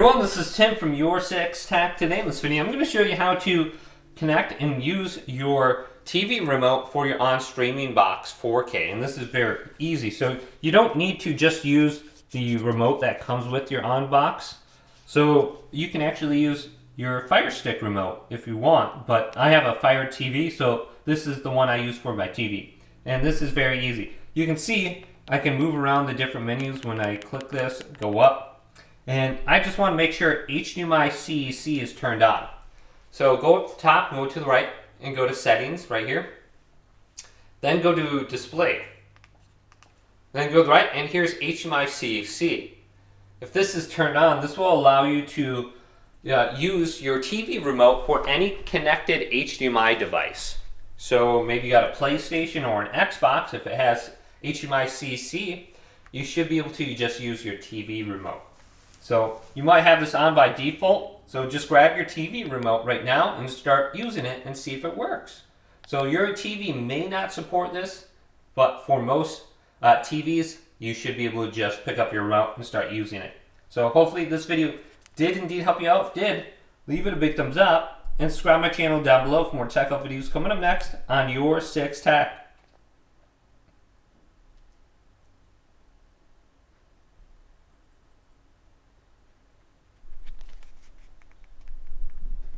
Everyone, this is Tim from VIERA Link. Today in this video, I'm going to show you how to connect and use your TV remote for your on-streaming box 4K. And this is very easy. So you don't need to just use the remote that comes with your on box. So you can actually use your Fire Stick remote if you want. But I have a Fire TV, so this is the one I use for my TV. And this is very easy. You can see I can move around the different menus when I click this, go up. And I just want to make sure HDMI CEC is turned on. So go up the top, go to the right, and go to Settings right here. Then go to Display. Then go to the right, and here's HDMI CEC. If this is turned on, this will allow you to use your TV remote for any connected HDMI device. So maybe you got a PlayStation or an Xbox. If it has HDMI CEC, you should be able to just use your TV remote. So you might have this on by default, so just grab your TV remote right now and start using it and see if it works. So your TV may not support this, but for most TVs, you should be able to just pick up your remote and start using it. So hopefully this video did indeed help you out. If it did, leave it a big thumbs up and subscribe to my channel down below for more tech videos coming up next on Your 6 Tech.